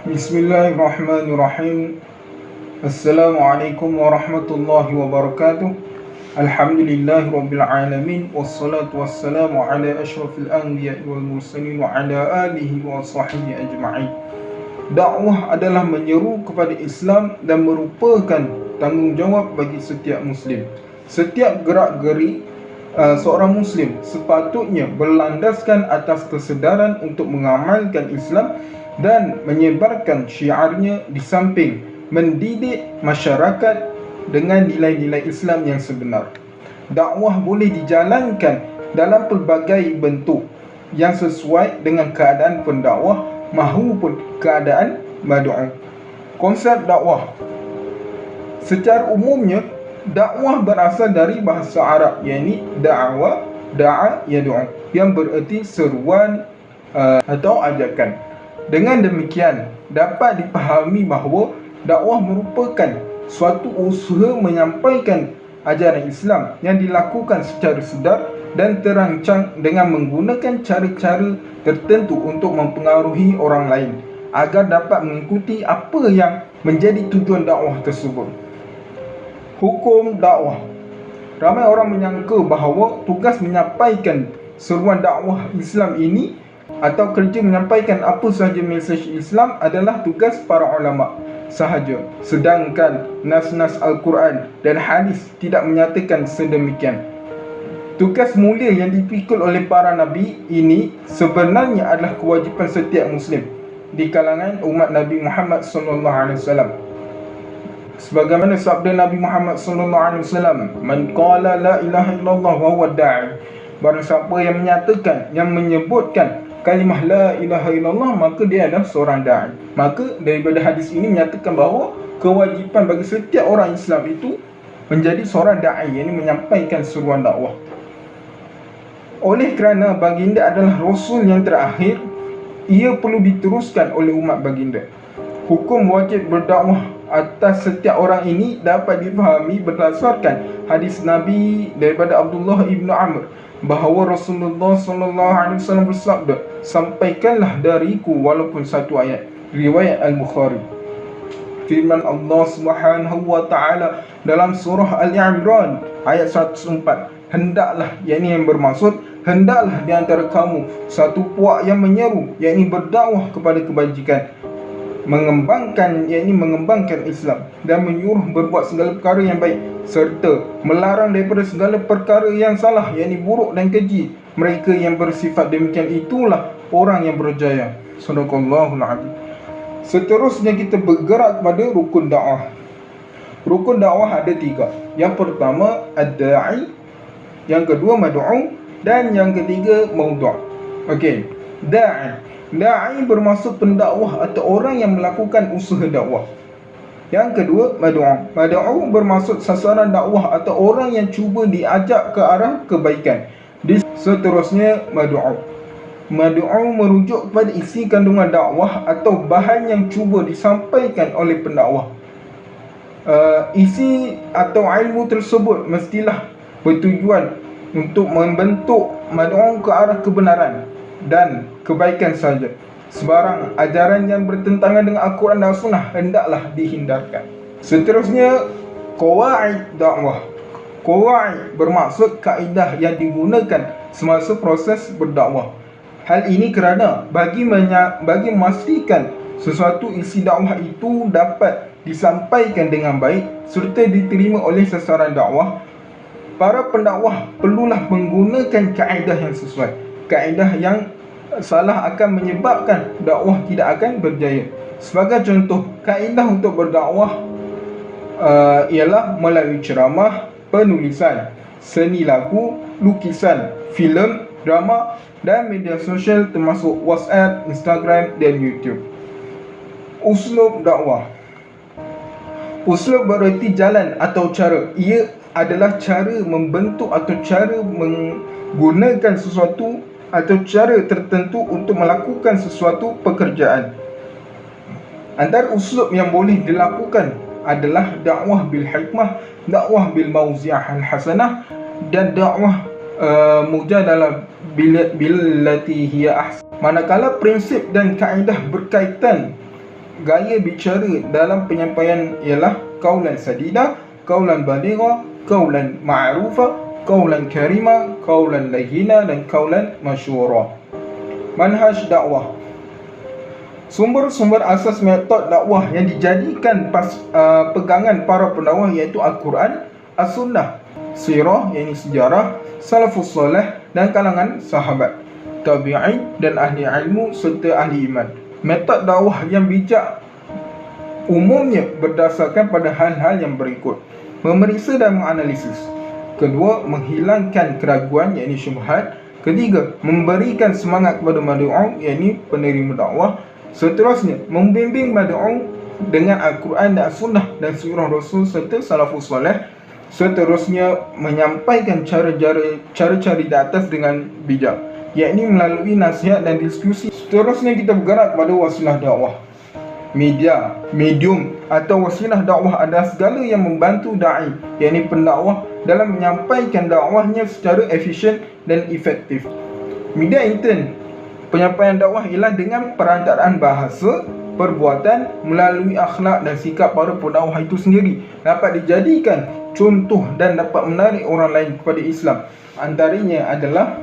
Bismillahirrahmanirrahim. Assalamualaikum warahmatullahi wabarakatuh. Alhamdulillahirabbil alamin wassalatu wassalamu ala asyrafil anbiya'i wal mursalin wa ala alihi wa sahbihi ajma'in. Dakwah adalah menyeru kepada Islam dan merupakan tanggungjawab bagi setiap muslim. Setiap gerak-geri seorang muslim sepatutnya berlandaskan atas kesedaran untuk mengamalkan Islam dan menyebarkan syiarnya, di samping mendidik masyarakat dengan nilai-nilai Islam yang sebenar. Dakwah boleh dijalankan dalam pelbagai bentuk yang sesuai dengan keadaan pendakwah mahupun keadaan mad'u. Konsep dakwah secara umumnya, dakwah berasal dari bahasa Arab, yakni da'wa, da'a yad'u, yang bererti seruan atau ajakan. Dengan demikian, dapat dipahami bahawa dakwah merupakan suatu usaha menyampaikan ajaran Islam yang dilakukan secara sedar dan terancang dengan menggunakan cara-cara tertentu untuk mempengaruhi orang lain agar dapat mengikuti apa yang menjadi tujuan dakwah tersebut. Hukum dakwah. Ramai orang menyangka bahawa tugas menyampaikan seruan dakwah Islam ini atau kerja menyampaikan apa sahaja mesej Islam adalah tugas para ulama sahaja, sedangkan nas-nas Al-Quran dan hadis tidak menyatakan sedemikian. Tugas mulia yang dipikul oleh para nabi ini sebenarnya adalah kewajipan setiap muslim di kalangan umat Nabi Muhammad SAW. Sebagaimana sabda Nabi Muhammad SAW, "Man qala la ilaha illallah wa huwa da'i." Barang siapa yang menyatakan, yang menyebutkan kalimah la ilaha illallah, maka dia adalah seorang da'i. Maka daripada hadis ini menyatakan bahawa kewajipan bagi setiap orang Islam itu menjadi seorang da'i, yang menyampaikan seruan dakwah. Oleh kerana baginda adalah Rasul yang terakhir, ia perlu diteruskan oleh umat baginda. Hukum wajib berdakwah atas setiap orang ini dapat dipahami berdasarkan hadis Nabi daripada Abdullah ibnu Amr bahawa Rasulullah SAW bersabda, "Sampaikanlah dariku walaupun satu ayat." Riwayat Al-Bukhari. Firman Allah Subhanahu wa taala dalam surah Al-Imran ayat 104, "Hendaklah," yakni yang bermaksud, "hendaklah di antara kamu satu puak yang menyeru," yakni berdakwah kepada kebajikan, mengembangkan Islam, dan menyuruh berbuat segala perkara yang baik, serta melarang daripada segala perkara yang salah, yakni buruk dan keji. Mereka yang bersifat demikian itulah orang yang berjaya. Sadaqallahul azim. Seterusnya kita bergerak kepada rukun dakwah. Rukun dakwah ada 3. Yang pertama ad-da'i, yang kedua mad'u, dan yang ketiga maudhu'. Okey, da'i bermaksud pendakwah atau orang yang melakukan usaha dakwah. Yang kedua mad'u. Mad'u bermaksud sasaran dakwah atau orang yang cuba diajak ke arah kebaikan. Seterusnya mad'u. Mad'u merujuk kepada isi kandungan dakwah atau bahan yang cuba disampaikan oleh pendakwah. Isi atau ilmu tersebut mestilah bertujuan untuk membentuk mad'u ke arah kebenaran dan kebaikan saja. Sebarang ajaran yang bertentangan dengan Al-Quran dan Sunnah hendaklah dihindarkan. Seterusnya qawaid dakwah. Qawaid bermaksud kaedah yang digunakan semasa proses berdakwah. Hal ini kerana bagi memastikan sesuatu isi dakwah itu dapat disampaikan dengan baik serta diterima oleh sasaran dakwah, para pendakwah perlulah menggunakan kaedah yang sesuai. Kaedah yang salah akan menyebabkan dakwah tidak akan berjaya. Sebagai contoh, kaedah untuk berdakwah ialah melalui ceramah, penulisan, seni lagu, lukisan, filem, drama dan media sosial termasuk WhatsApp, Instagram dan YouTube. Uslub dakwah. Uslub bererti jalan atau cara. Ia adalah cara membentuk atau cara menggunakan sesuatu atau cara tertentu untuk melakukan sesuatu pekerjaan. Antara uslub yang boleh dilakukan adalah dakwah bil hikmah, dakwah bil mauzi'ah al-hasanah, dan dakwah mujadalah billati hiya ahsan. Manakala prinsip dan kaedah berkaitan gaya bicara dalam penyampaian ialah qaulan sadida, qaulan baligha, qaulan ma'rufa, qaulan karima, qaulan layyina dan qaulan masyura. Manhaj dakwah. Sumber-sumber asas metod dakwah yang dijadikan pegangan para pendakwah iaitu Al-Quran, As-Sunnah, Sirah iaitu sejarah, Salafus Salih dan kalangan sahabat, tabi'in dan ahli ilmu serta ahli iman. Metod dakwah yang bijak umumnya berdasarkan pada hal-hal yang berikut: memeriksa dan menganalisis. Kedua, menghilangkan keraguan iaitu syubhat. Ketiga, memberikan semangat kepada mad'u iaitu penerima dakwah. Seterusnya, membimbing mad'u dengan Al-Quran dan As-Sunnah dan sirah Rasul serta salafus salih. Seterusnya, menyampaikan cara-cara di atas dengan bijak, yakni melalui nasihat dan diskusi. Seterusnya kita bergerak pada wasilah dakwah. Medium atau wasilah dakwah adalah segala yang membantu da'i, yakni pendakwah, dalam menyampaikan dakwahnya secara efisien dan efektif. Media intern penyampaian dakwah ialah dengan perantaraan bahasa, perbuatan, melalui akhlak dan sikap para pendakwah itu sendiri dapat dijadikan contoh dan dapat menarik orang lain kepada Islam. Antaranya adalah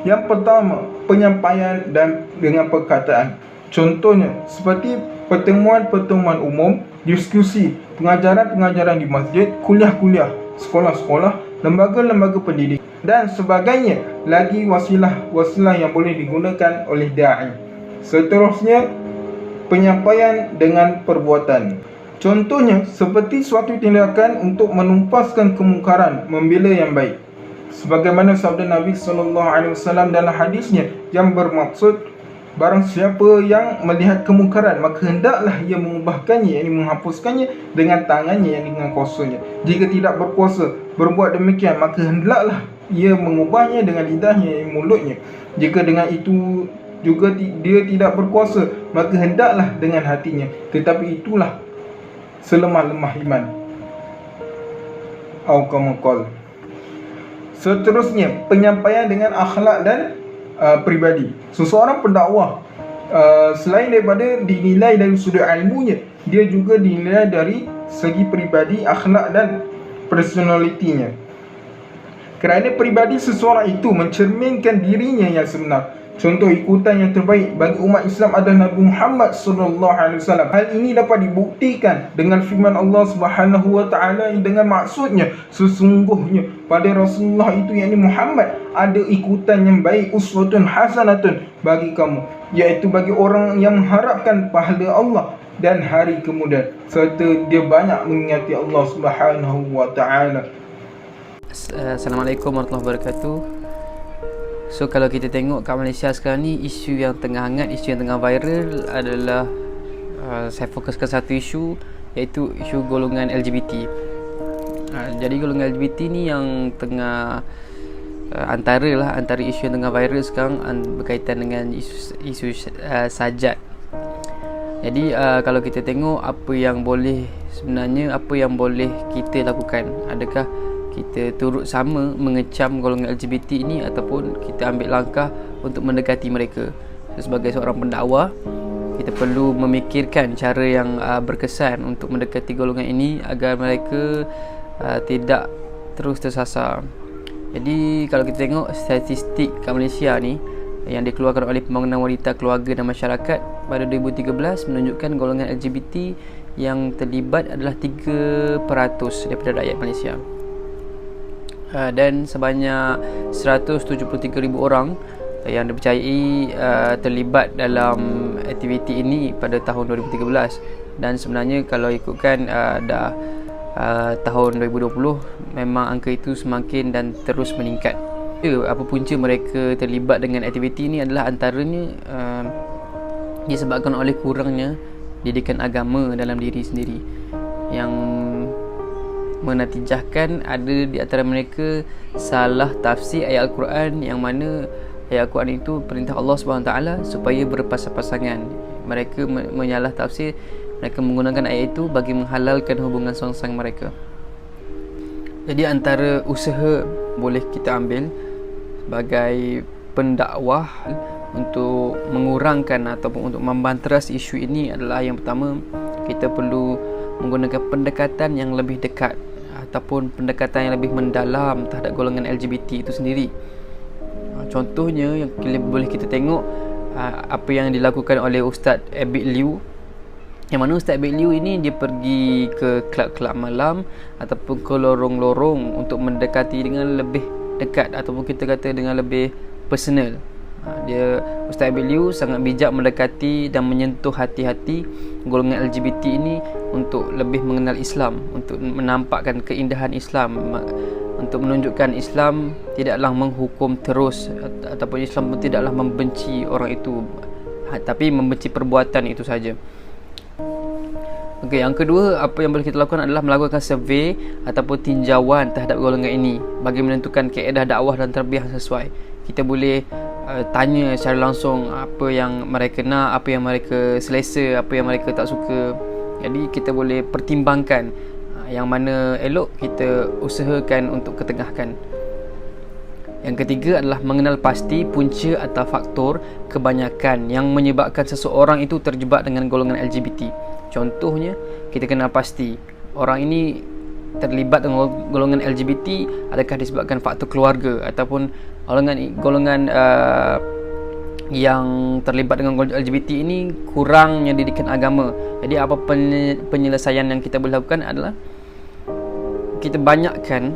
yang pertama, penyampaian dan dengan perkataan. Contohnya seperti pertemuan-pertemuan umum, diskusi, pengajaran-pengajaran di masjid, kuliah-kuliah, sekolah-sekolah, lembaga-lembaga pendidikan dan sebagainya. Lagi wasilah yang boleh digunakan oleh da'i. Seterusnya, penyampaian dengan perbuatan. Contohnya seperti suatu tindakan untuk menumpaskan kemungkaran, membela yang baik. Sebagaimana sabda Nabi SAW dalam hadisnya yang bermaksud, barang siapa yang melihat kemungkaran maka hendaklah ia mengubahkannya, yakni menghapuskannya dengan tangannya, yakni dengan kuasanya. Jika tidak berkuasa berbuat demikian maka hendaklah ia mengubahnya dengan lidahnya, yakni mulutnya. Jika dengan itu juga dia tidak berkuasa maka hendaklah dengan hatinya. Tetapi itulah selemah-lemah iman. Auqamaqal. Seterusnya, penyampaian dengan akhlak dan pribadi. Seseorang pendakwah selain daripada dinilai dari sudut ilmunya, dia juga dinilai dari segi pribadi, akhlak dan personalitinya. Kerana pribadi seseorang itu mencerminkan dirinya yang sebenar. Contoh ikutan yang terbaik bagi umat Islam adalah Nabi Muhammad SAW. Hal ini dapat dibuktikan dengan firman Allah Subhanahu Wa Taala dengan maksudnya, sesungguhnya pada Rasulullah itu, yakni Muhammad, ada ikutan yang baik, uswatun hasanatun bagi kamu, iaitu bagi orang yang mengharapkan pahala Allah dan hari kemudian, serta dia banyak mengingati Allah Subhanahu Wa Taala. Assalamualaikum warahmatullahi wabarakatuh. So kalau kita tengok kat Malaysia sekarang ni, isu yang tengah hangat, isu yang tengah viral adalah saya fokuskan satu isu, iaitu isu golongan LGBT. Jadi golongan LGBT ni yang tengah antara isu yang tengah viral sekarang berkaitan dengan isu sajat. Jadi kalau kita tengok apa yang boleh kita lakukan, adakah kita turut sama mengecam golongan LGBT ini ataupun kita ambil langkah untuk mendekati mereka. Sebagai seorang pendakwa, kita perlu memikirkan cara yang berkesan untuk mendekati golongan ini agar mereka tidak terus tersasar. Jadi kalau kita tengok statistik kat Malaysia ni yang dikeluarkan oleh Pembangunan Wanita, Keluarga dan Masyarakat pada 2013 menunjukkan golongan LGBT yang terlibat adalah 3% daripada rakyat Malaysia. Dan sebanyak 173,000 orang yang dipercayai terlibat dalam aktiviti ini pada tahun 2013. Dan sebenarnya kalau ikutkan dah tahun 2020, memang angka itu semakin dan terus meningkat. Apa punca mereka terlibat dengan aktiviti ini adalah antaranya disebabkan oleh kurangnya didikan agama dalam diri sendiri, yang menatijahkan ada di antara mereka salah tafsir ayat Al-Quran, yang mana ayat Al-Quran itu perintah Allah SWT supaya berpasang-pasangan. Mereka menyalah tafsir, mereka menggunakan ayat itu bagi menghalalkan hubungan songsang mereka. Jadi antara usaha boleh kita ambil sebagai pendakwah, untuk mengurangkan ataupun untuk membanteras isu ini adalah, yang pertama, kita perlu menggunakan pendekatan yang lebih dekat ataupun pendekatan yang lebih mendalam terhadap golongan LGBT itu sendiri. Contohnya yang boleh kita tengok apa yang dilakukan oleh Ustaz Abid Liu, yang mana Ustaz Abid Liu ini dia pergi ke kelab-kelab malam ataupun ke lorong-lorong untuk mendekati dengan lebih dekat ataupun kita kata dengan lebih personal. Ustaz Abid Liu sangat bijak mendekati dan menyentuh hati-hati golongan LGBT ini untuk lebih mengenal Islam, untuk menampakkan keindahan Islam, untuk menunjukkan Islam tidaklah menghukum terus ataupun Islam pun tidaklah membenci orang itu, tapi membenci perbuatan itu saja. Okey, yang kedua, apa yang boleh kita lakukan adalah melakukan survey ataupun tinjauan terhadap golongan ini bagi menentukan kaedah dakwah dan tarbiyah yang sesuai. Kita boleh tanya secara langsung apa yang mereka nak, apa yang mereka selesa, apa yang mereka tak suka. Jadi kita boleh pertimbangkan yang mana elok, kita usahakan untuk ketengahkan. Yang ketiga adalah mengenal pasti punca atau faktor kebanyakan yang menyebabkan seseorang itu terjebak dengan golongan LGBT. Contohnya, kita kenal pasti orang ini terlibat dengan golongan LGBT adakah disebabkan faktor keluarga ataupun golongan yang terlibat dengan golongan LGBT ini kurangnya didikan agama. Jadi apa penyelesaian yang kita boleh lakukan adalah kita banyakkan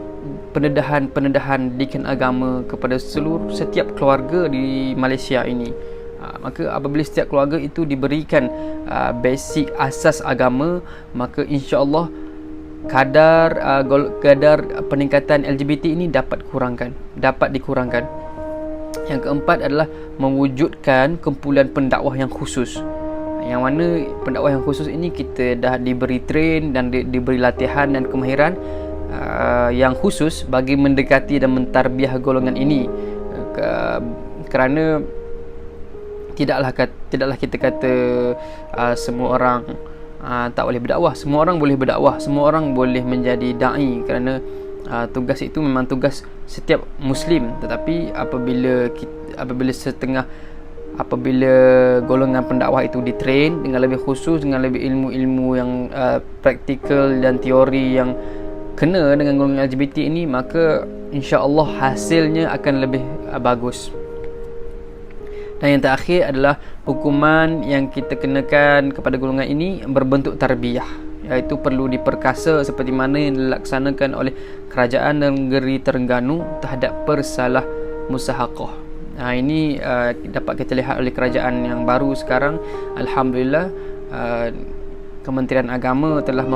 pendedahan didikan agama kepada setiap keluarga di Malaysia ini. Maka apabila setiap keluarga itu diberikan basic asas agama, maka insya-Allah kadar peningkatan LGBT ini dapat dikurangkan. Yang keempat adalah mewujudkan kumpulan pendakwah yang khusus. Yang mana pendakwah yang khusus ini kita dah diberi train dan diberi latihan dan kemahiran yang khusus bagi mendekati dan mentarbiah golongan ini. Kerana tidaklah kita kata semua orang tak boleh berdakwah. Semua orang boleh berdakwah, semua orang boleh menjadi dai, kerana tugas itu memang tugas setiap Muslim. Tetapi apabila golongan pendakwah itu ditrain dengan lebih khusus, dengan lebih ilmu-ilmu yang praktikal dan teori yang kena dengan golongan LGBT ini, maka insya-Allah hasilnya akan lebih bagus. Dan yang terakhir adalah hukuman yang kita kenakan kepada golongan ini berbentuk tarbiyah, iaitu perlu diperkasa seperti mana yang dilaksanakan oleh kerajaan negeri Terengganu terhadap persalah musahaqah. Ini dapat kita lihat oleh kerajaan yang baru sekarang. Alhamdulillah, Kementerian Agama telah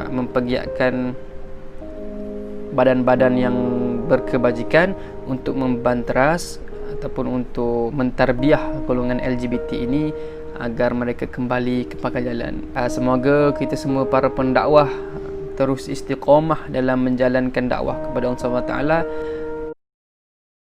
mempergiatkan badan-badan yang berkebajikan untuk membanteras ataupun untuk mentarbiah golongan LGBT ini agar mereka kembali ke pangkal jalan. Semoga kita semua para pendakwah terus istiqamah dalam menjalankan dakwah kepada Allah SWT